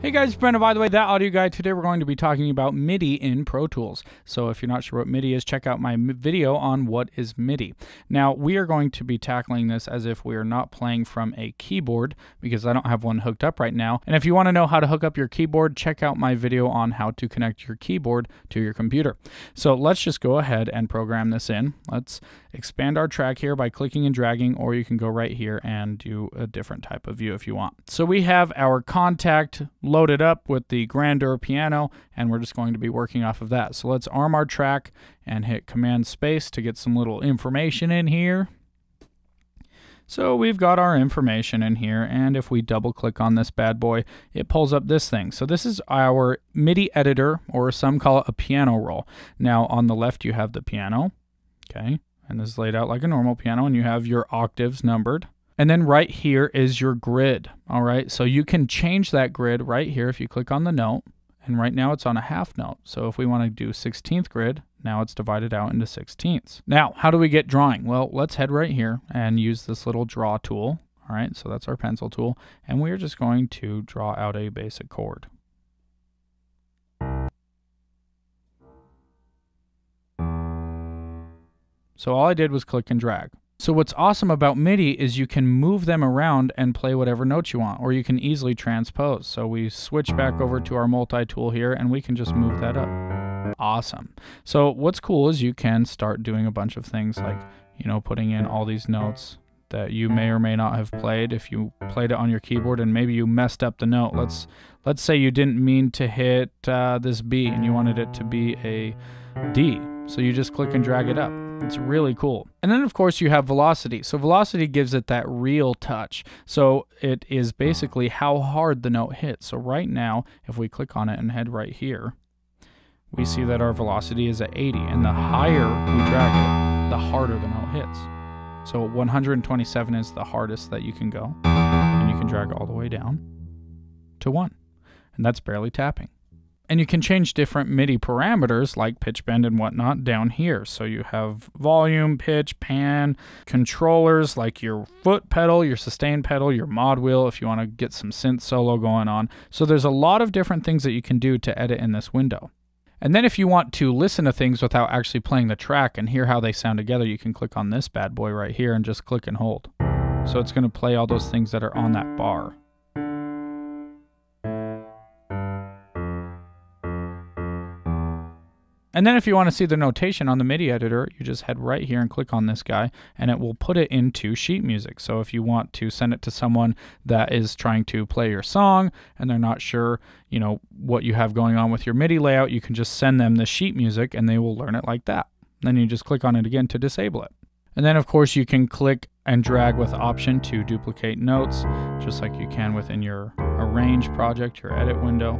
Hey guys, Brenden, by the way, that audio guide. Today we're going to be talking about MIDI in Pro Tools. So if you're not sure what MIDI is, check out my video on what is MIDI. Now, we are going to be tackling this as if we are not playing from a keyboard because I don't have one hooked up right now. And if you want to know how to hook up your keyboard, check out my video on how to connect your keyboard to your computer. So let's just go ahead and program this in. Let's expand our track here by clicking and dragging, or you can go right here and do a different type of view if you want. So we have our contact loaded up with the grandeur piano, and we're just going to be working off of that. So let's arm our track and hit Command Space to get some little information in here. So we've got our information in here, and if we double click on this bad boy, it pulls up this thing. So this is our MIDI editor, or some call it a piano roll. Now on the left you have the piano, okay, and this is laid out like a normal piano, and you have your octaves numbered. And then right here is your grid, all right? So you can change that grid right here if you click on the note, and right now it's on a half note. So if we want to do 16th grid, now it's divided out into 16ths. Now, how do we get drawing? Well, let's head right here and use this little draw tool, all right? So that's our pencil tool, and we're just going to draw out a basic chord. So all I did was click and drag. So what's awesome about MIDI is you can move them around and play whatever notes you want, or you can easily transpose. So we switch back over to our multi-tool here, and we can just move that up. Awesome. So what's cool is you can start doing a bunch of things like, you know, putting in all these notes that you may or may not have played. If you played it on your keyboard and maybe you messed up the note, let's say you didn't mean to hit this B and you wanted it to be a D. So you just click and drag it up. It's really cool. And then of course you have velocity. So velocity gives it that real touch. So it is basically how hard the note hits. So right now, if we click on it and head right here, we see that our velocity is at 80. And the higher we drag it, the harder the note hits. So 127 is the hardest that you can go. And you can drag it all the way down to 1. And that's barely tapping. And you can change different MIDI parameters like pitch bend and whatnot down here. So you have volume, pitch, pan, controllers like your foot pedal, your sustain pedal, your mod wheel if you want to get some synth solo going on. So there's a lot of different things that you can do to edit in this window. And then if you want to listen to things without actually playing the track and hear how they sound together, you can click on this bad boy right here and just click and hold. So it's going to play all those things that are on that bar. And then if you want to see the notation on the MIDI editor, you just head right here and click on this guy, and it will put it into sheet music. So if you want to send it to someone that is trying to play your song and they're not sure, you know, what you have going on with your MIDI layout, you can just send them the sheet music and they will learn it like that. Then you just click on it again to disable it. And then of course you can click and drag with Option to duplicate notes, just like you can within your Arrange project, your edit window.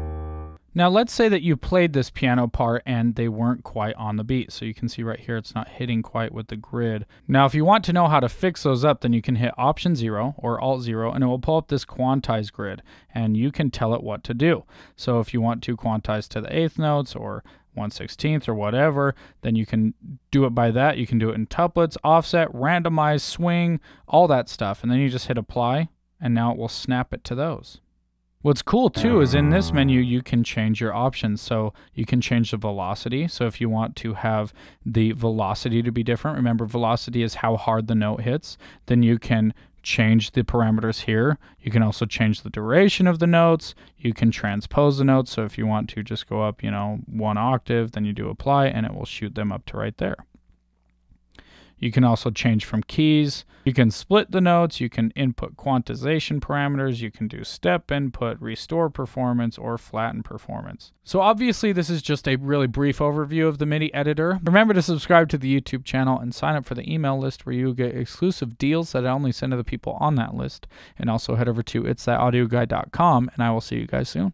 Now let's say that you played this piano part and they weren't quite on the beat. So you can see right here it's not hitting quite with the grid. Now if you want to know how to fix those up, then you can hit Option 0 or Alt 0 and it will pull up this quantize grid and you can tell it what to do. So if you want to quantize to the 8th notes or 1/16th or whatever, then you can do it by that. You can do it in tuplets, offset, randomize, swing, all that stuff. And then you just hit apply and now it will snap it to those. What's cool too is in this menu you can change your options. So you can change the velocity. So if you want to have the velocity to be different, remember velocity is how hard the note hits, then you can change the parameters here. You can also change the duration of the notes. You can transpose the notes. So if you want to just go up, you know, 1 octave, then you do apply and it will shoot them up to right there. You can also change from keys. You can split the notes. You can input quantization parameters. You can do step input, restore performance, or flatten performance. So obviously this is just a really brief overview of the MIDI editor. Remember to subscribe to the YouTube channel and sign up for the email list where you get exclusive deals that I only send to the people on that list. And also head over to itsthatAudioguide.com and I will see you guys soon.